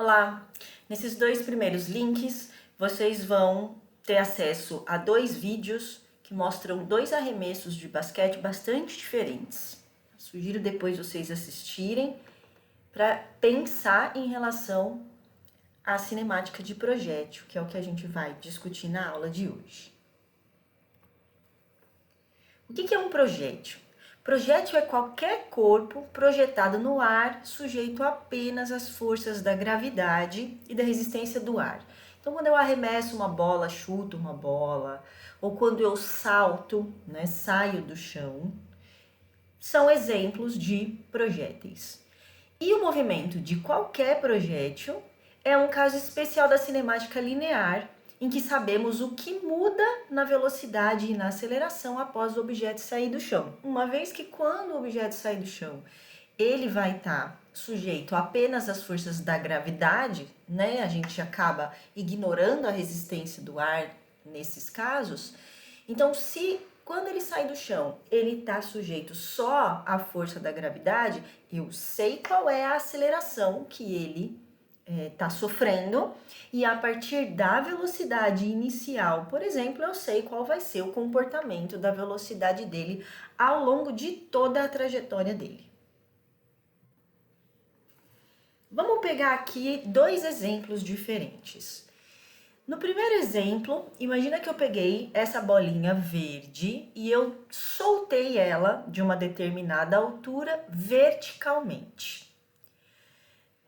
Olá! Nesses dois primeiros links, vocês vão ter acesso a dois vídeos que mostram dois arremessos de basquete bastante diferentes. Sugiro depois vocês assistirem para pensar em relação à cinemática de projétil, que é o que a gente vai discutir na aula de hoje. O que é um projétil? Projétil é qualquer corpo projetado no ar, sujeito apenas às forças da gravidade e da resistência do ar. Então, quando eu arremesso uma bola, chuto uma bola, ou quando eu salto, saio do chão, são exemplos de projéteis. E o movimento de qualquer projétil é um caso especial da cinemática linear, em que sabemos o que muda na velocidade e na aceleração após o objeto sair do chão. Uma vez que quando o objeto sair do chão, ele vai estar sujeito apenas às forças da gravidade, A gente acaba ignorando a resistência do ar nesses casos. Então, se quando ele sai do chão, ele está sujeito só à força da gravidade, eu sei qual é a aceleração que ele está sofrendo, e a partir da velocidade inicial, por exemplo, eu sei qual vai ser o comportamento da velocidade dele ao longo de toda a trajetória dele. Vamos pegar aqui dois exemplos diferentes. No primeiro exemplo, imagina que eu peguei essa bolinha verde e eu soltei ela de uma determinada altura verticalmente.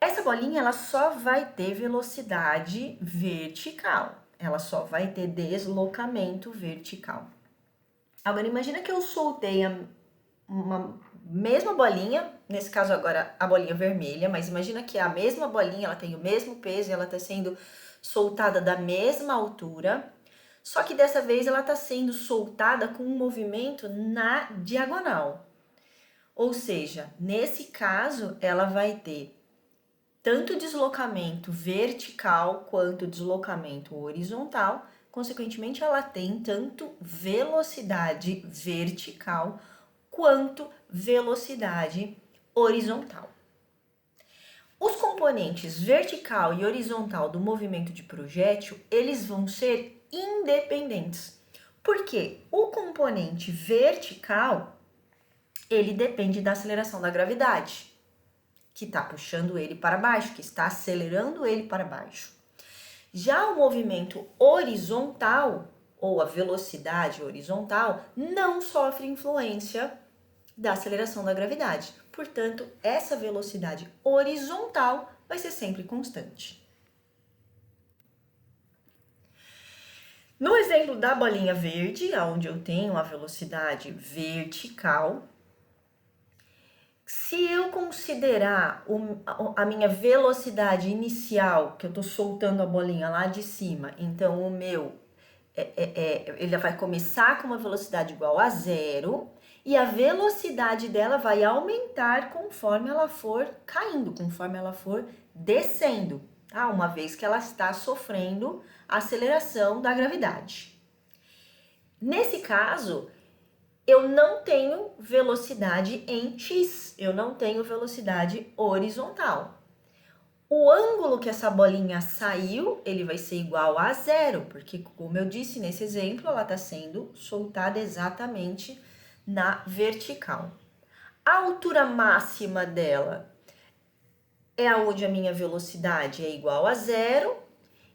Essa bolinha, ela só vai ter velocidade vertical, ela só vai ter deslocamento vertical. Agora, imagina que eu soltei uma mesma bolinha, nesse caso agora a bolinha vermelha, mas imagina que a mesma bolinha, ela tem o mesmo peso e ela está sendo soltada da mesma altura, só que dessa vez ela está sendo soltada com um movimento na diagonal. Ou seja, nesse caso, ela vai ter tanto deslocamento vertical quanto deslocamento horizontal, consequentemente ela tem tanto velocidade vertical quanto velocidade horizontal. Os componentes vertical e horizontal do movimento de projétil, eles vão ser independentes. Porque o componente vertical, ele depende da aceleração da gravidade, que está puxando ele para baixo, que está acelerando ele para baixo. Já o movimento horizontal, ou a velocidade horizontal, não sofre influência da aceleração da gravidade. Portanto, essa velocidade horizontal vai ser sempre constante. No exemplo da bolinha verde, onde eu tenho a velocidade vertical, se eu considerar a minha velocidade inicial, que eu estou soltando a bolinha lá de cima, então o meu, ele vai começar com uma velocidade igual a 0, e a velocidade dela vai aumentar conforme ela for caindo, conforme ela for descendo, tá? Uma vez que ela está sofrendo a aceleração da gravidade. Nesse caso, eu não tenho velocidade em x, eu não tenho velocidade horizontal. O ângulo que essa bolinha saiu, ele vai ser igual a 0, porque, como eu disse nesse exemplo, ela está sendo soltada exatamente na vertical. A altura máxima dela é onde a minha velocidade é igual a 0,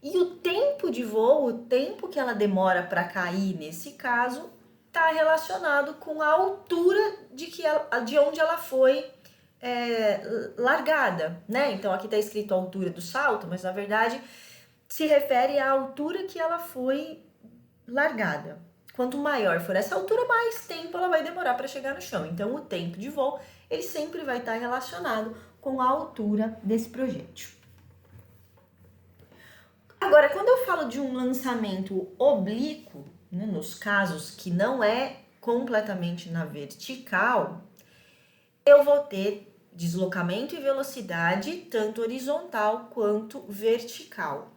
e o tempo de voo, o tempo que ela demora para cair nesse caso, está relacionado com a altura de onde ela foi largada, Então, aqui está escrito a altura do salto, mas na verdade se refere à altura que ela foi largada. Quanto maior for essa altura, mais tempo ela vai demorar para chegar no chão. Então, o tempo de voo, ele sempre vai estar relacionado com a altura desse projétil. Agora, quando eu falo de um lançamento oblíquo, nos casos que não é completamente na vertical, eu vou ter deslocamento e velocidade tanto horizontal quanto vertical.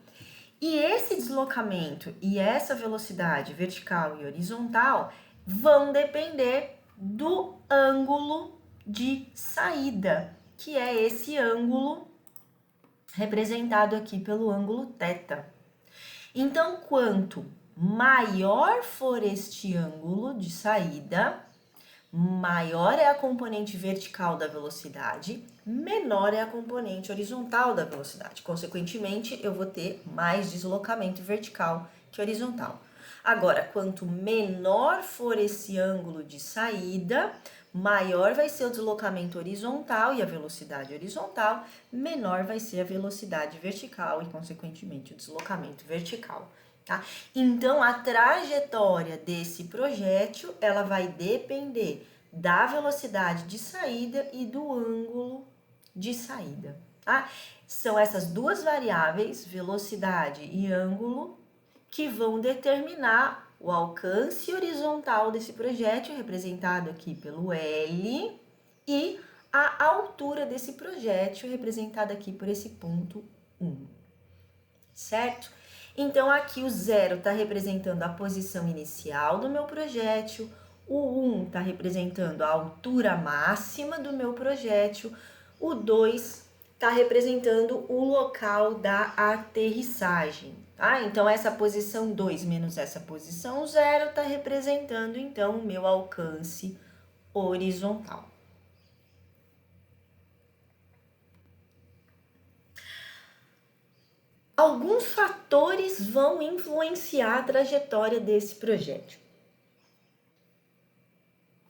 E esse deslocamento e essa velocidade vertical e horizontal vão depender do ângulo de saída, que é esse ângulo representado aqui pelo ângulo θ. Então, quanto maior for este ângulo de saída, maior é a componente vertical da velocidade, menor é a componente horizontal da velocidade. Consequentemente, eu vou ter mais deslocamento vertical que horizontal. Agora, quanto menor for esse ângulo de saída, maior vai ser o deslocamento horizontal e a velocidade horizontal, menor vai ser a velocidade vertical e, consequentemente, o deslocamento vertical. Tá? Então, a trajetória desse projétil, ela vai depender da velocidade de saída e do ângulo de saída, tá? São essas duas variáveis, velocidade e ângulo, que vão determinar o alcance horizontal desse projétil, representado aqui pelo L, e a altura desse projétil, representada aqui por esse ponto 1, certo? Então, aqui o 0 está representando a posição inicial do meu projétil, o 1 está representando a altura máxima do meu projétil, o 2 está representando o local da aterrissagem, tá? Então, essa posição 2 menos essa posição 0 está representando, então, o meu alcance horizontal. Alguns fatores vão influenciar a trajetória desse projétil.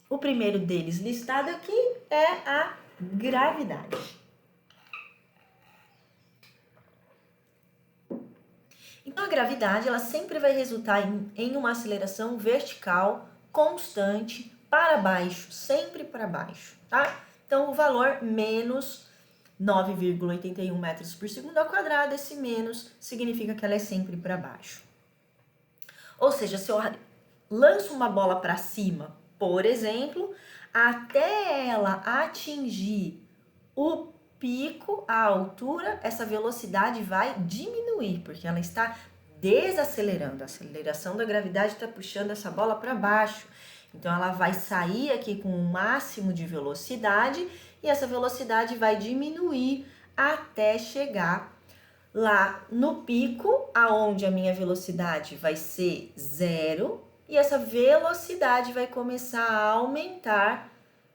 O primeiro deles listado aqui é a gravidade. Então, a gravidade ela sempre vai resultar em uma aceleração vertical constante para baixo, sempre para baixo, tá? Então, o valor menos 9,81 metros por segundo ao quadrado, esse menos significa que ela é sempre para baixo. Ou seja, se eu lanço uma bola para cima, por exemplo, até ela atingir o pico, a altura, essa velocidade vai diminuir, porque ela está desacelerando. A aceleração da gravidade está puxando essa bola para baixo. Então, ela vai sair aqui com o máximo de velocidade e essa velocidade vai diminuir até chegar lá no pico, aonde a minha velocidade vai ser 0 e essa velocidade vai começar a aumentar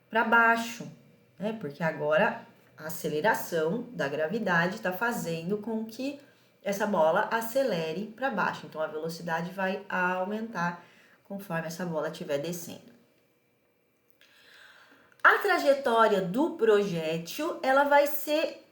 para baixo, né? Porque agora a aceleração da gravidade está fazendo com que essa bola acelere para baixo. Então, a velocidade vai aumentar conforme essa bola estiver descendo. A trajetória do projétil, ela vai ser,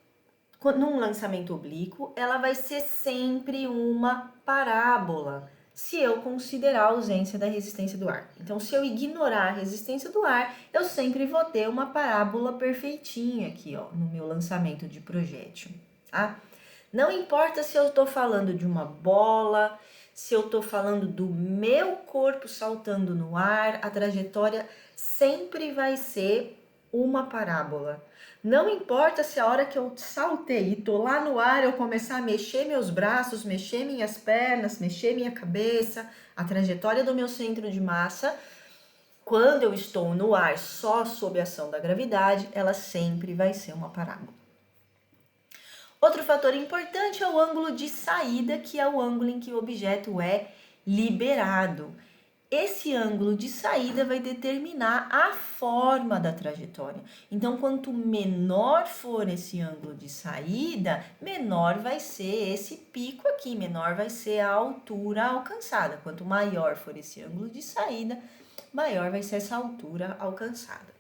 num lançamento oblíquo, ela vai ser sempre uma parábola, se eu considerar a ausência da resistência do ar. Então, se eu ignorar a resistência do ar, eu sempre vou ter uma parábola perfeitinha aqui, ó, no meu lançamento de projétil, tá? Não importa se eu estou falando de uma bola, se eu estou falando do meu corpo saltando no ar, a trajetória sempre vai ser uma parábola. Não importa se a hora que eu saltei e tô lá no ar eu começar a mexer meus braços, mexer minhas pernas, mexer minha cabeça, a trajetória do meu centro de massa, quando eu estou no ar só sob a ação da gravidade, ela sempre vai ser uma parábola. Outro fator importante é o ângulo de saída, que é o ângulo em que o objeto é liberado. Esse ângulo de saída vai determinar a forma da trajetória. Então, quanto menor for esse ângulo de saída, menor vai ser esse pico aqui, menor vai ser a altura alcançada. Quanto maior for esse ângulo de saída, maior vai ser essa altura alcançada.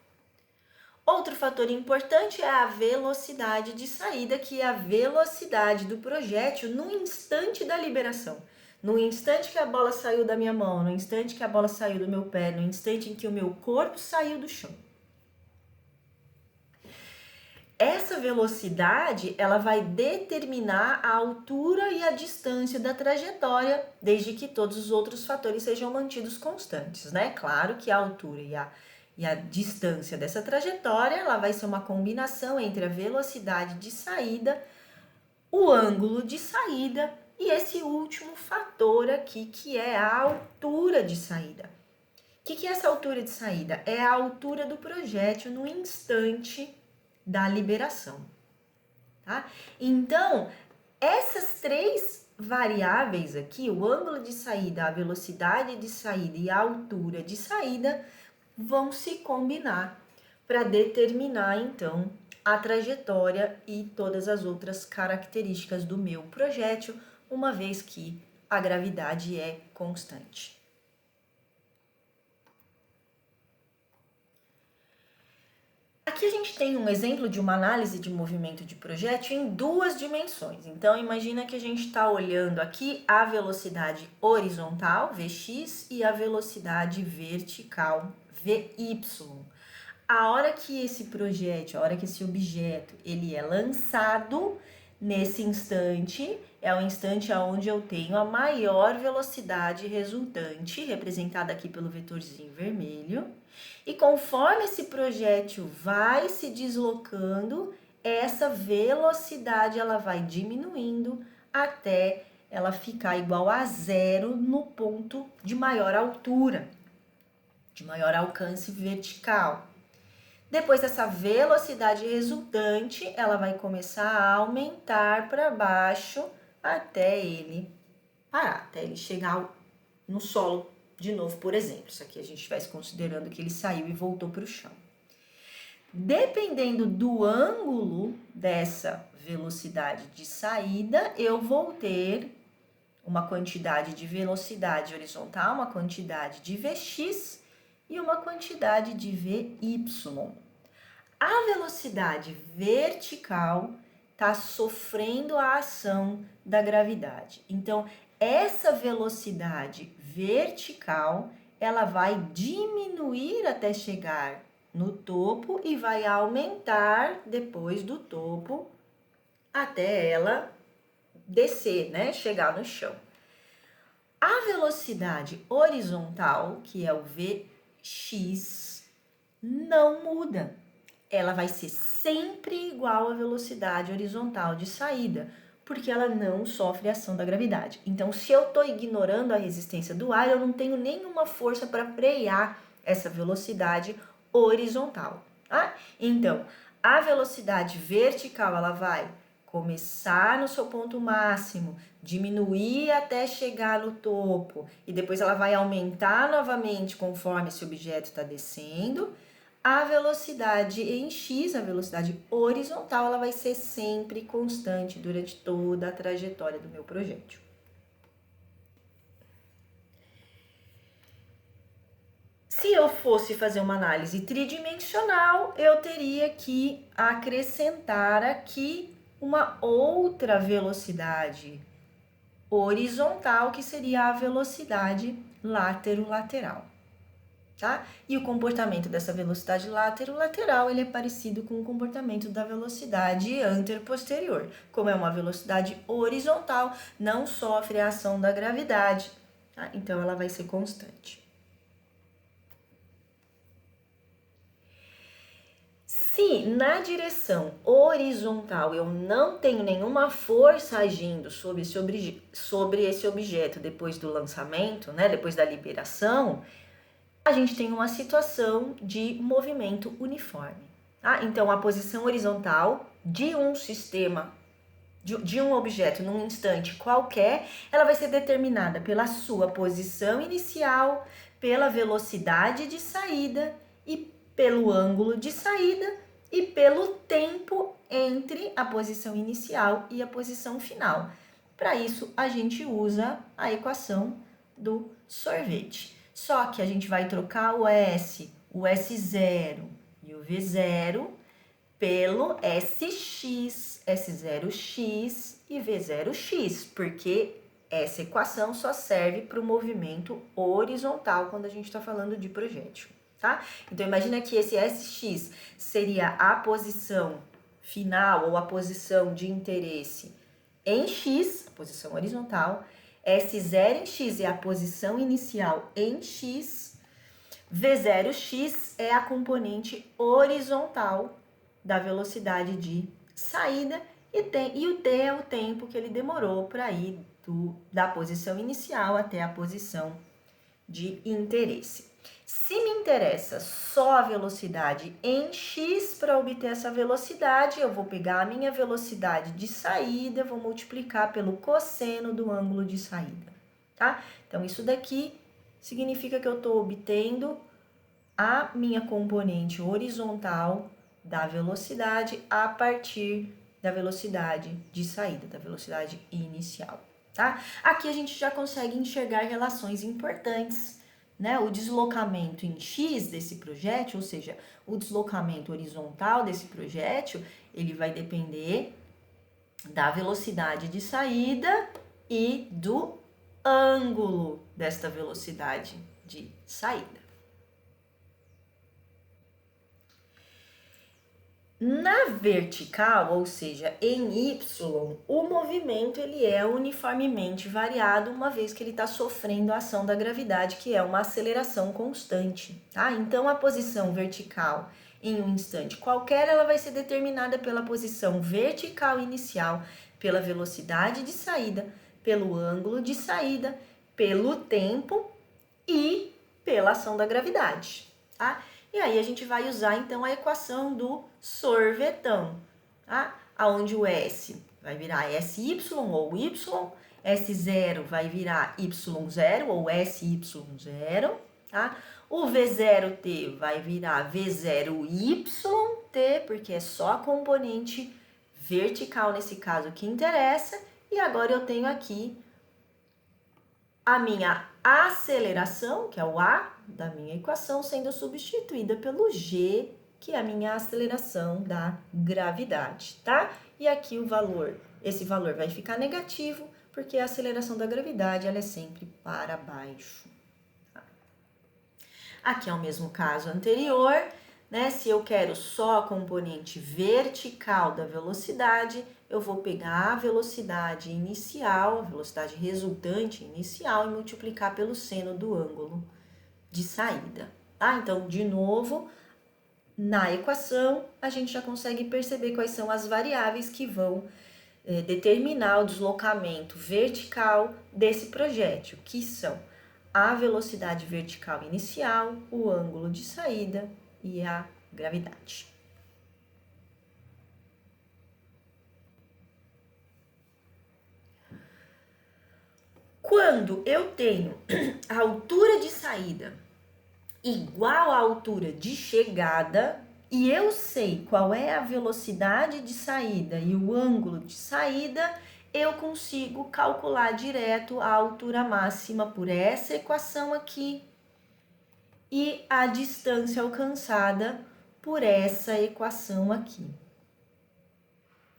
Outro fator importante é a velocidade de saída, que é a velocidade do projétil no instante da liberação. No instante que a bola saiu da minha mão, no instante que a bola saiu do meu pé, no instante em que o meu corpo saiu do chão. Essa velocidade, ela vai determinar a altura e a distância da trajetória, desde que todos os outros fatores sejam mantidos constantes, né? Claro que a altura e a distância dessa trajetória, ela vai ser uma combinação entre a velocidade de saída, o ângulo de saída e esse último fator aqui, que é a altura de saída. O que é essa altura de saída? É a altura do projétil no instante da liberação. tá? Então, essas três variáveis aqui, o ângulo de saída, a velocidade de saída e a altura de saída, vão se combinar para determinar, então, a trajetória e todas as outras características do meu projétil, uma vez que a gravidade é constante. Aqui a gente tem um exemplo de uma análise de movimento de projétil em duas dimensões. Então, imagina que a gente está olhando aqui a velocidade horizontal, Vx, e a velocidade vertical, Vy. A hora que esse projétil, a hora que esse objeto, ele é lançado, nesse instante, é o instante onde eu tenho a maior velocidade resultante, representada aqui pelo vetorzinho vermelho. E conforme esse projétil vai se deslocando, essa velocidade ela vai diminuindo até ela ficar igual a zero no ponto de maior altura, de maior alcance vertical. Depois dessa velocidade resultante, ela vai começar a aumentar para baixo até ele parar, até ele chegar no solo de novo, por exemplo. Isso aqui a gente vai considerando que ele saiu e voltou para o chão. Dependendo do ângulo dessa velocidade de saída, eu vou ter uma quantidade de velocidade horizontal, uma quantidade de Vx e uma quantidade de Vy. A velocidade vertical está sofrendo a ação da gravidade. Então, essa velocidade vertical, ela vai diminuir até chegar no topo e vai aumentar depois do topo até ela descer, né? Chegar no chão. A velocidade horizontal, que é o Vx, não muda. Ela vai ser sempre igual à velocidade horizontal de saída, porque ela não sofre a ação da gravidade. Então, se eu estou ignorando a resistência do ar, eu não tenho nenhuma força para frear essa velocidade horizontal, tá? Então, a velocidade vertical, ela vai começar no seu ponto máximo, diminuir até chegar no topo, e depois ela vai aumentar novamente conforme esse objeto está descendo. A velocidade em x, a velocidade horizontal, ela vai ser sempre constante durante toda a trajetória do meu projétil. Se eu fosse fazer uma análise tridimensional, eu teria que acrescentar aqui uma outra velocidade horizontal, que seria a velocidade látero-lateral. Tá? E o comportamento dessa velocidade látero-lateral, ele é parecido com o comportamento da velocidade antero-posterior. Como é uma velocidade horizontal, não sofre a ação da gravidade, tá? Então ela vai ser constante. Se na direção horizontal eu não tenho nenhuma força agindo sobre esse objeto depois do lançamento, né, depois da liberação, a gente tem uma situação de movimento uniforme. Tá? Então, a posição horizontal de um sistema, de um objeto num instante qualquer, ela vai ser determinada pela sua posição inicial, pela velocidade de saída e pelo ângulo de saída e pelo tempo entre a posição inicial e a posição final. Para isso, a gente usa a equação do sorvete. Só que a gente vai trocar o S0 e o V0 pelo SX, S0x e V0x, porque essa equação só serve para o movimento horizontal quando a gente está falando de projétil, tá? Então, imagina que esse SX seria a posição final ou a posição de interesse em X, a posição horizontal. S0 em X é a posição inicial em X, V0x é a componente horizontal da velocidade de saída e o t é o tempo que ele demorou para ir da posição inicial até a posição de interesse. Se me interessa só a velocidade em x, para obter essa velocidade, eu vou pegar a minha velocidade de saída, vou multiplicar pelo cosseno do ângulo de saída, tá? Então, isso daqui significa que eu estou obtendo a minha componente horizontal da velocidade a partir da velocidade de saída, da velocidade inicial, tá? Aqui a gente já consegue enxergar relações importantes, né? O deslocamento em x desse projétil, ou seja, o deslocamento horizontal desse projétil, ele vai depender da velocidade de saída e do ângulo desta velocidade de saída. Na vertical, ou seja, em y, o movimento ele é uniformemente variado, uma vez que ele está sofrendo a ação da gravidade, que é uma aceleração constante, tá? Então, a posição vertical em um instante qualquer, ela vai ser determinada pela posição vertical inicial, pela velocidade de saída, pelo ângulo de saída, pelo tempo e pela ação da gravidade, tá? E aí a gente vai usar então a equação do sorvetão, tá? Onde o S vai virar SY ou Y, S0 vai virar Y0 ou SY0, tá? O V0T vai virar V0YT, porque é só a componente vertical nesse caso que interessa. E agora eu tenho aqui a minha aceleração, que é o A da minha equação, sendo substituída pelo G, que é a minha aceleração da gravidade, tá? E aqui o valor, esse valor vai ficar negativo, porque a aceleração da gravidade, ela é sempre para baixo. Tá? Aqui é o mesmo caso anterior, né? Se eu quero só a componente vertical da velocidade, eu vou pegar a velocidade inicial, a velocidade resultante inicial, e multiplicar pelo seno do ângulo de saída, tá? Então, de novo, na equação, a gente já consegue perceber quais são as variáveis que vão determinar o deslocamento vertical desse projétil, que são a velocidade vertical inicial, o ângulo de saída e a gravidade. Quando eu tenho a altura de saída igual à altura de chegada e eu sei qual é a velocidade de saída e o ângulo de saída, eu consigo calcular direto a altura máxima por essa equação aqui e a distância alcançada por essa equação aqui.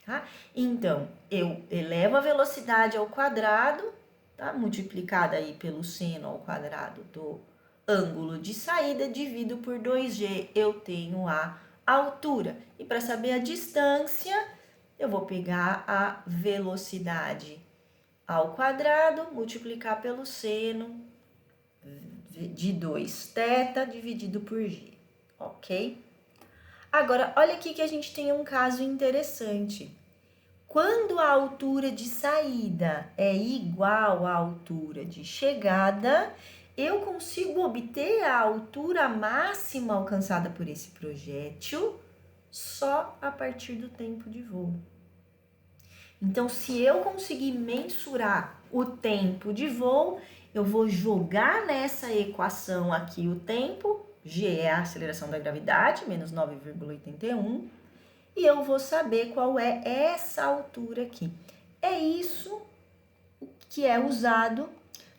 Tá? Então, eu elevo a velocidade ao quadrado, tá? Multiplicada aí pelo seno ao quadrado do ângulo de saída, divido por 2g, eu tenho a altura. E para saber a distância, eu vou pegar a velocidade ao quadrado, multiplicar pelo seno de 2θ dividido por g, ok? Agora, olha aqui que a gente tem um caso interessante. Quando a altura de saída é igual à altura de chegada, eu consigo obter a altura máxima alcançada por esse projétil só a partir do tempo de voo. Então, se eu conseguir mensurar o tempo de voo, eu vou jogar nessa equação aqui o tempo, g é a aceleração da gravidade, menos 9,81, e eu vou saber qual é essa altura aqui. É isso que é usado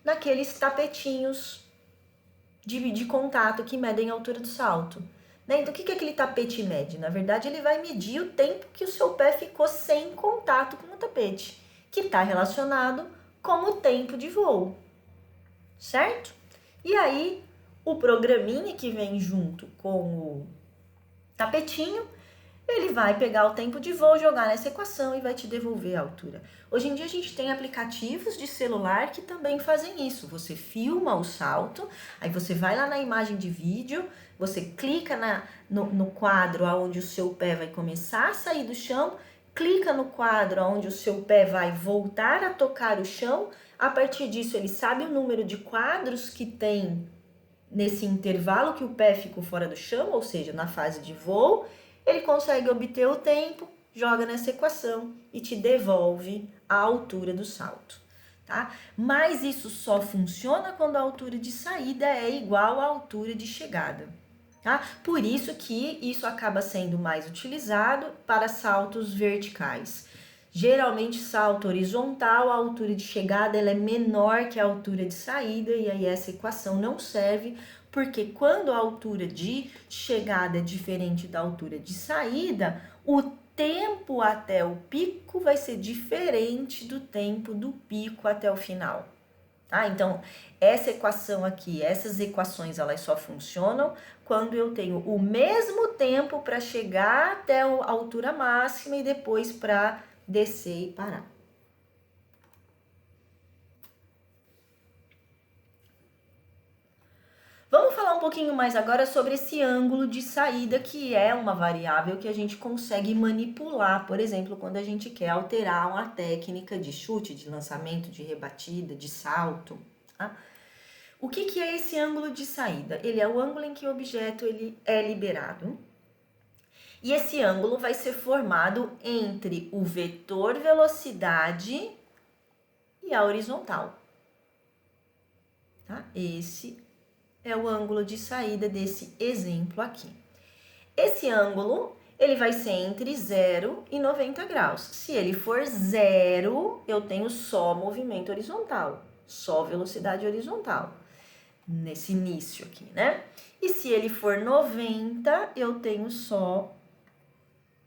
naqueles tapetinhos de contato que medem a altura do salto. Né? Então, o que aquele tapete mede? Na verdade, ele vai medir o tempo que o seu pé ficou sem contato com o tapete, que está relacionado com o tempo de voo, certo? E aí, o programinha que vem junto com o tapetinho, ele vai pegar o tempo de voo, jogar nessa equação e vai te devolver a altura. Hoje em dia a gente tem aplicativos de celular que também fazem isso. Você filma o salto, aí você vai lá na imagem de vídeo, você clica no quadro onde o seu pé vai começar a sair do chão, clica no quadro onde o seu pé vai voltar a tocar o chão. A partir disso ele sabe o número de quadros que tem nesse intervalo que o pé ficou fora do chão, ou seja, na fase de voo, ele consegue obter o tempo, joga nessa equação e te devolve a altura do salto, tá? Mas isso só funciona quando a altura de saída é igual à altura de chegada, tá? Por isso que isso acaba sendo mais utilizado para saltos verticais. Geralmente, salto horizontal, a altura de chegada ela é menor que a altura de saída, e aí essa equação não serve, porque quando a altura de chegada é diferente da altura de saída, o tempo até o pico vai ser diferente do tempo do pico até o final. Tá? Então, essa equação aqui, essas equações, elas só funcionam quando eu tenho o mesmo tempo para chegar até a altura máxima e depois para descer e parar. Vamos falar um pouquinho mais agora sobre esse ângulo de saída, que é uma variável que a gente consegue manipular, por exemplo, quando a gente quer alterar uma técnica de chute, de lançamento, de rebatida, de salto. Tá? O que é esse ângulo de saída? Ele é o ângulo em que o objeto ele é liberado. E esse ângulo vai ser formado entre o vetor velocidade e a horizontal. Tá? Esse é o ângulo de saída desse exemplo aqui. Esse ângulo, ele vai ser entre 0 e 90 graus. Se ele for 0, eu tenho só movimento horizontal, só velocidade horizontal, nesse início aqui, né? E se ele for 90, eu tenho só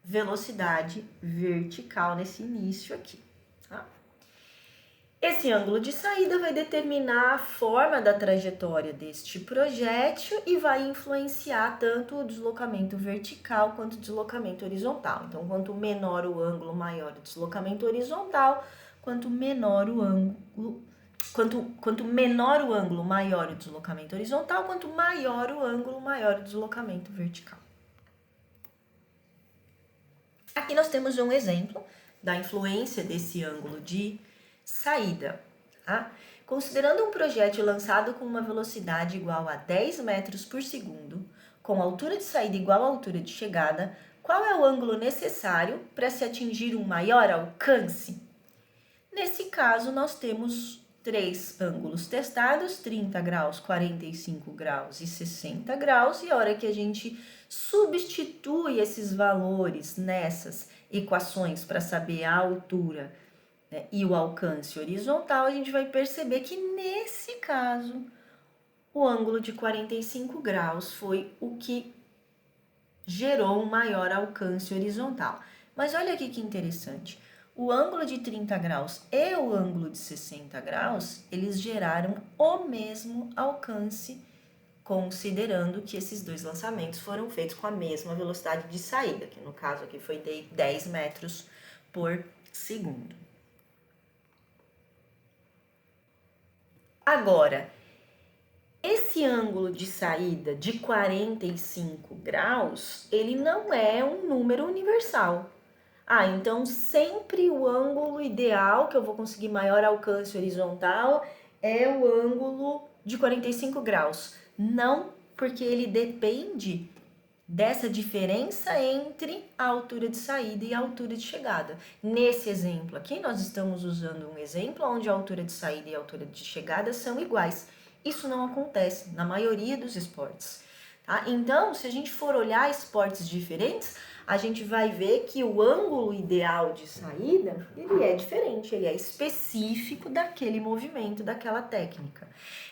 velocidade vertical nesse início aqui, tá? Esse ângulo de saída vai determinar a forma da trajetória deste projétil e vai influenciar tanto o deslocamento vertical quanto o deslocamento horizontal. Então, quanto menor o ângulo, maior o deslocamento horizontal, quanto menor o ângulo, maior o deslocamento horizontal, quanto maior o ângulo, maior o deslocamento vertical. Aqui nós temos um exemplo da influência desse ângulo de saída. Tá? Considerando um projétil lançado com uma velocidade igual a 10 metros por segundo, com altura de saída igual à altura de chegada, qual é o ângulo necessário para se atingir um maior alcance? Nesse caso, nós temos três ângulos testados, 30 graus, 45 graus e 60 graus, e a hora que a gente substitui esses valores nessas equações para saber a altura, né, e o alcance horizontal, a gente vai perceber que nesse caso o ângulo de 45 graus foi o que gerou um maior alcance horizontal. Mas olha aqui que interessante, o ângulo de 30 graus e o ângulo de 60 graus, eles geraram o mesmo alcance, considerando que esses dois lançamentos foram feitos com a mesma velocidade de saída, que no caso aqui foi de 10 metros por segundo. Agora, esse ângulo de saída de 45 graus, ele não é um número universal. Então sempre o ângulo ideal, que eu vou conseguir maior alcance horizontal, é o ângulo de 45 graus. Não, porque ele depende dessa diferença entre a altura de saída e a altura de chegada. Nesse exemplo aqui, nós estamos usando um exemplo onde a altura de saída e a altura de chegada são iguais. Isso não acontece na maioria dos esportes. Tá? Então, se a gente for olhar esportes diferentes, a gente vai ver que o ângulo ideal de saída, ele é diferente, ele é específico daquele movimento, daquela técnica.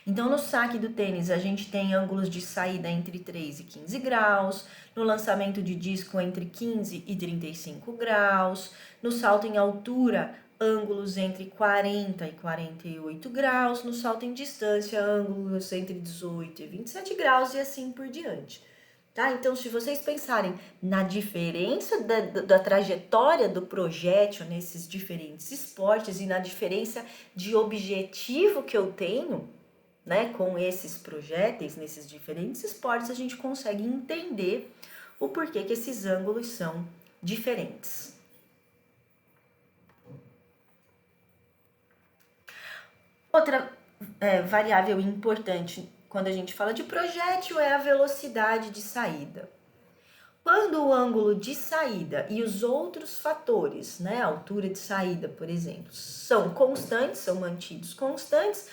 Então, no saque do tênis, a gente tem ângulos de saída entre 3 e 15 graus, no lançamento de disco entre 15 e 35 graus, no salto em altura, ângulos entre 40 e 48 graus, no salto em distância, ângulos entre 18 e 27 graus e assim por diante. Tá? Então, se vocês pensarem na diferença da trajetória do projétil nesses diferentes esportes e na diferença de objetivo que eu tenho, né, com esses projéteis, nesses diferentes esportes, a gente consegue entender o porquê que esses ângulos são diferentes. Outra variável importante quando a gente fala de projétil, é a velocidade de saída. Quando o ângulo de saída e os outros fatores, né, a altura de saída, por exemplo, são constantes, são mantidos constantes,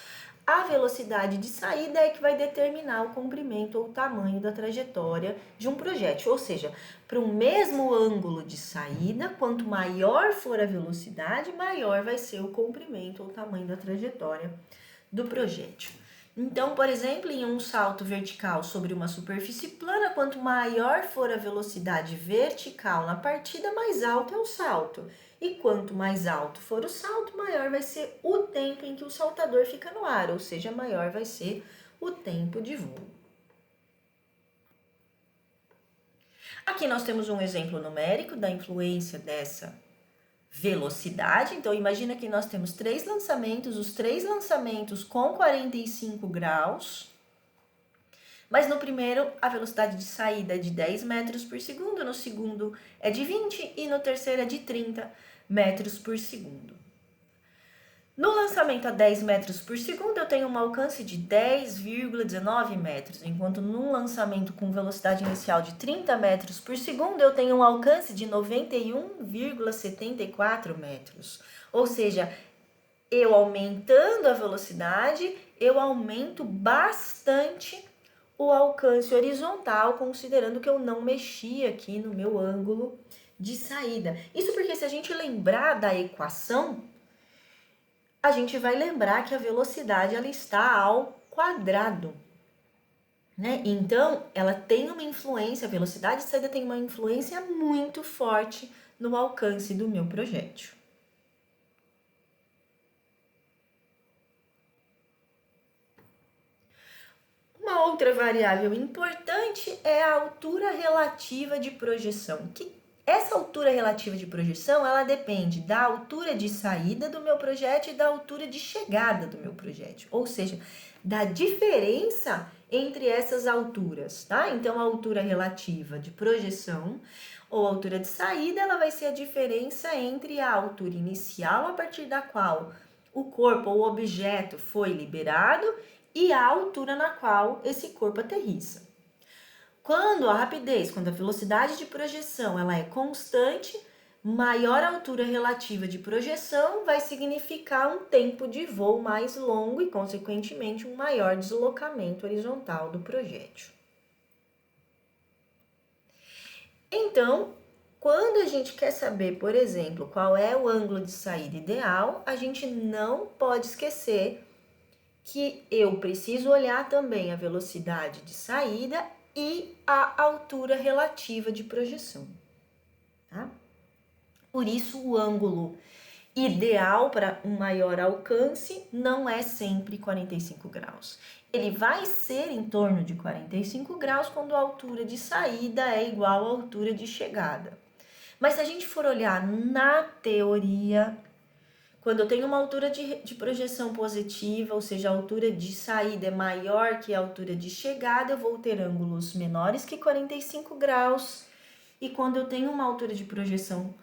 a velocidade de saída é que vai determinar o comprimento ou o tamanho da trajetória de um projétil. Ou seja, para o mesmo ângulo de saída, quanto maior for a velocidade, maior vai ser o comprimento ou o tamanho da trajetória do projétil. Então, por exemplo, em um salto vertical sobre uma superfície plana, quanto maior for a velocidade vertical na partida, mais alto é o salto. E quanto mais alto for o salto, maior vai ser o tempo em que o saltador fica no ar, ou seja, maior vai ser o tempo de voo. Aqui nós temos um exemplo numérico da influência dessa velocidade. Então, imagina que nós temos 3 lançamentos, os 3 lançamentos com 45 graus, mas no primeiro a velocidade de saída é de 10 metros por segundo, no segundo é de 20 e no terceiro é de 30 metros por segundo. No lançamento a 10 metros por segundo, eu tenho um alcance de 10,19 metros, enquanto num lançamento com velocidade inicial de 30 metros por segundo, eu tenho um alcance de 91,74 metros. Ou seja, eu aumentando a velocidade, eu aumento bastante o alcance horizontal, considerando que eu não mexi aqui no meu ângulo de saída. Isso porque se a gente lembrar da equação, a gente vai lembrar que a velocidade ela está ao quadrado, né? Então, ela tem uma influência, a velocidade de saída tem uma influência muito forte no alcance do meu projétil. Uma outra variável importante é a altura relativa de projeção. Essa altura relativa de projeção, ela depende da altura de saída do meu projétil e da altura de chegada do meu projétil, ou seja, da diferença entre essas alturas, tá? Então, a altura relativa de projeção ou altura de saída, ela vai ser a diferença entre a altura inicial a partir da qual o corpo ou objeto foi liberado e a altura na qual esse corpo aterrissa. Quando a rapidez, quando a velocidade de projeção ela é constante, maior altura relativa de projeção vai significar um tempo de voo mais longo e, consequentemente, um maior deslocamento horizontal do projétil. Então, quando a gente quer saber, por exemplo, qual é o ângulo de saída ideal, a gente não pode esquecer que eu preciso olhar também a velocidade de saída e a altura relativa de projeção, tá? Por isso, o ângulo ideal para um maior alcance não é sempre 45 graus. Ele vai ser em torno de 45 graus quando a altura de saída é igual à altura de chegada. Mas se a gente for olhar na teoria, quando eu tenho uma altura de projeção positiva, ou seja, a altura de saída é maior que a altura de chegada, eu vou ter ângulos menores que 45 graus. E quando eu tenho uma altura de projeção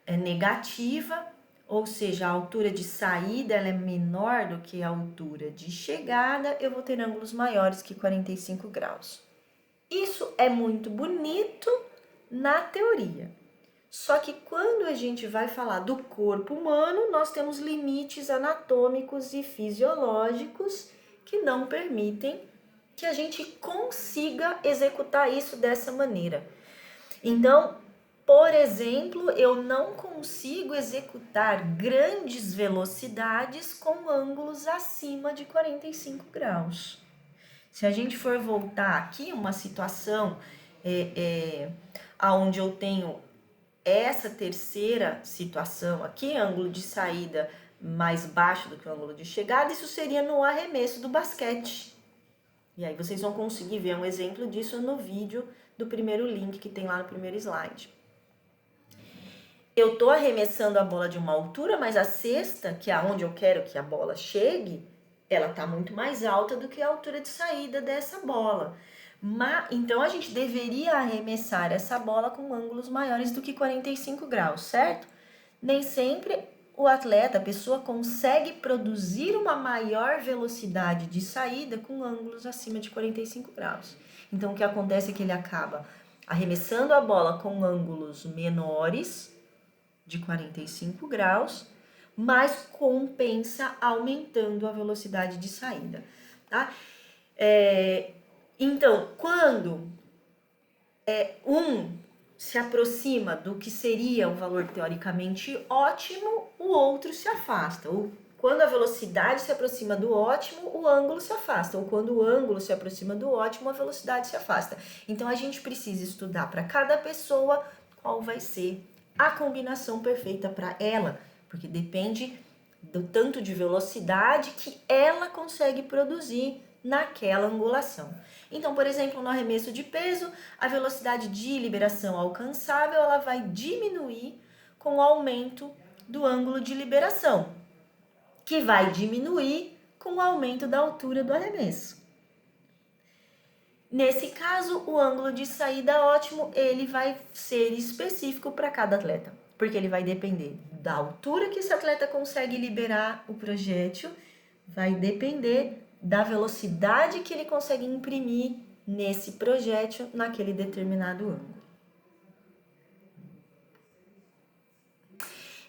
negativa, ou seja, a altura de saída ela é menor do que a altura de chegada, eu vou ter ângulos maiores que 45 graus. Isso é muito bonito na teoria. Só que quando a gente vai falar do corpo humano, nós temos limites anatômicos e fisiológicos que não permitem que a gente consiga executar isso dessa maneira. Então, por exemplo, eu não consigo executar grandes velocidades com ângulos acima de 45 graus. Se a gente for voltar aqui, uma situação onde eu tenho essa terceira situação aqui, ângulo de saída mais baixo do que o ângulo de chegada, isso seria no arremesso do basquete. E aí vocês vão conseguir ver um exemplo disso no vídeo do primeiro link que tem lá no primeiro slide. Eu estou arremessando a bola de uma altura, mas a cesta, que é onde eu quero que a bola chegue, ela está muito mais alta do que a altura de saída dessa bola. Então, a gente deveria arremessar essa bola com ângulos maiores do que 45 graus, certo? Nem sempre o atleta, a pessoa consegue produzir uma maior velocidade de saída com ângulos acima de 45 graus. Então, o que acontece é que ele acaba arremessando a bola com ângulos menores de 45 graus, mas compensa aumentando a velocidade de saída, tá? Então, quando um se aproxima do que seria um valor teoricamente ótimo, o outro se afasta. Ou quando a velocidade se aproxima do ótimo, o ângulo se afasta. Ou quando o ângulo se aproxima do ótimo, a velocidade se afasta. Então, a gente precisa estudar para cada pessoa qual vai ser a combinação perfeita para ela, porque depende do tanto de velocidade que ela consegue produzir naquela angulação. Então, por exemplo, no arremesso de peso, a velocidade de liberação alcançável ela vai diminuir com o aumento do ângulo de liberação, que vai diminuir com o aumento da altura do arremesso. Nesse caso, o ângulo de saída ótimo, ele vai ser específico para cada atleta, porque ele vai depender da altura que esse atleta consegue liberar o projétil, vai depender da velocidade que ele consegue imprimir nesse projétil naquele determinado ângulo.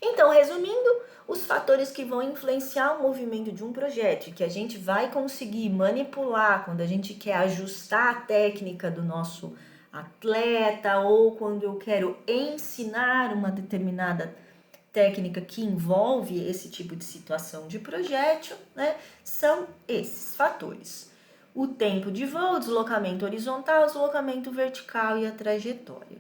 Então, resumindo, os fatores que vão influenciar o movimento de um projétil, que a gente vai conseguir manipular quando a gente quer ajustar a técnica do nosso atleta ou quando eu quero ensinar uma determinada técnica que envolve esse tipo de situação de projétil, né, são esses fatores. O tempo de voo, o deslocamento horizontal, o deslocamento vertical e a trajetória.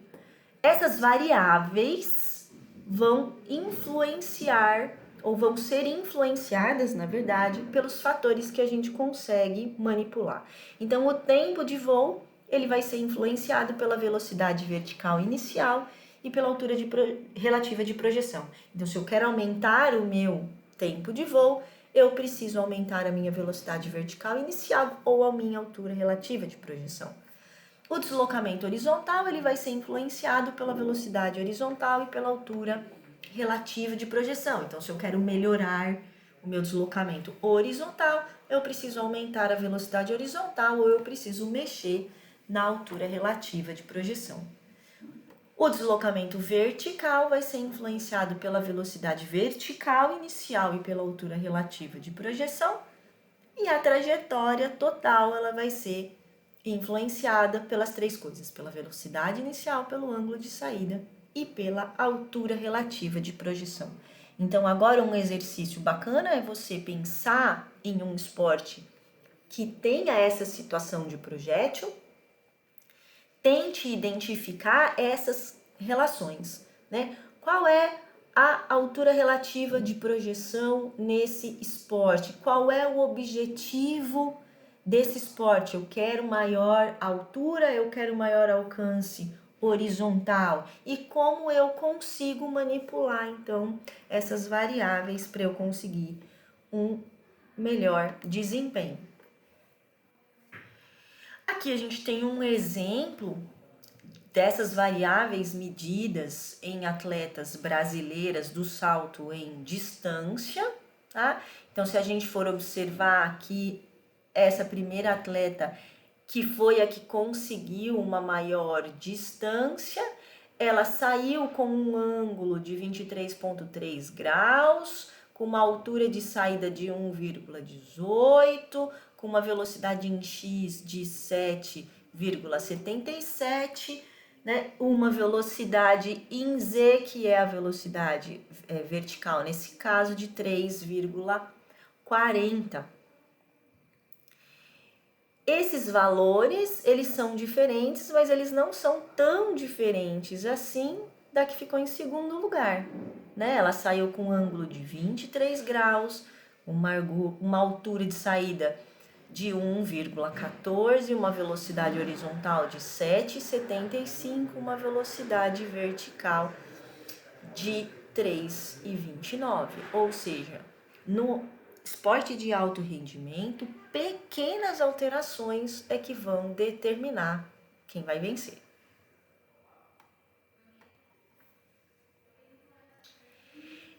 Essas variáveis vão influenciar ou vão ser influenciadas, na verdade, pelos fatores que a gente consegue manipular. Então, o tempo de voo, ele vai ser influenciado pela velocidade vertical inicial e pela altura relativa de projeção. Então, se eu quero aumentar o meu tempo de voo, eu preciso aumentar a minha velocidade vertical inicial ou a minha altura relativa de projeção. O deslocamento horizontal ele vai ser influenciado pela velocidade horizontal e pela altura relativa de projeção. Então, se eu quero melhorar o meu deslocamento horizontal, eu preciso aumentar a velocidade horizontal ou eu preciso mexer na altura relativa de projeção. O deslocamento vertical vai ser influenciado pela velocidade vertical inicial e pela altura relativa de projeção, e a trajetória total ela vai ser influenciada pelas três coisas: pela velocidade inicial, pelo ângulo de saída e pela altura relativa de projeção. Então, agora um exercício bacana é você pensar em um esporte que tenha essa situação de projétil. Tente identificar essas relações, né? Qual é a altura relativa de projeção nesse esporte? Qual é o objetivo desse esporte? Eu quero maior altura, eu quero maior alcance horizontal. E como eu consigo manipular, então, essas variáveis para eu conseguir um melhor desempenho? Aqui a gente tem um exemplo dessas variáveis medidas em atletas brasileiras do salto em distância, tá? Então, se a gente for observar aqui, essa primeira atleta, que foi a que conseguiu uma maior distância, ela saiu com um ângulo de 23,3 graus, com uma altura de saída de 1,18, com uma velocidade em x de 7,77, né? Uma velocidade em z, que é a velocidade vertical, nesse caso de 3,40. Esses valores, eles são diferentes, mas eles não são tão diferentes assim da que ficou em segundo lugar, né? Ela saiu com um ângulo de 23 graus, uma altura de saída de 1,14, uma velocidade horizontal de 7,75, uma velocidade vertical de 3,29. Ou seja, no esporte de alto rendimento, pequenas alterações é que vão determinar quem vai vencer.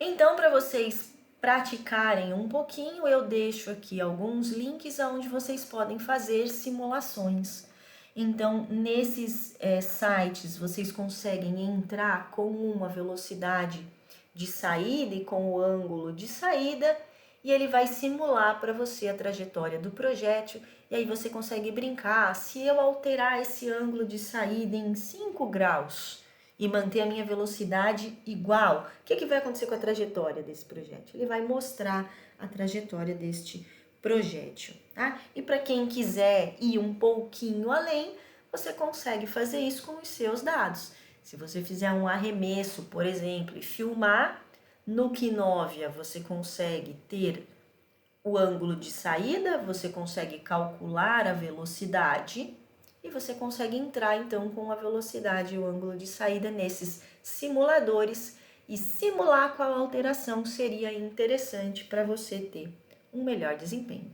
Então, para vocês praticarem um pouquinho, eu deixo aqui alguns links onde vocês podem fazer simulações. Então, nesses sites, vocês conseguem entrar com uma velocidade de saída e com o ângulo de saída, e ele vai simular para você a trajetória do projétil, e aí você consegue brincar. Se eu alterar esse ângulo de saída em 5 graus e manter a minha velocidade igual, o que vai acontecer com a trajetória desse projétil? Ele vai mostrar a trajetória deste projétil, tá? E para quem quiser ir um pouquinho além, você consegue fazer isso com os seus dados. Se você fizer um arremesso, por exemplo, e filmar, no Kinovia você consegue ter o ângulo de saída, você consegue calcular a velocidade e você consegue entrar então com a velocidade e o ângulo de saída nesses simuladores e simular qual alteração seria interessante para você ter um melhor desempenho.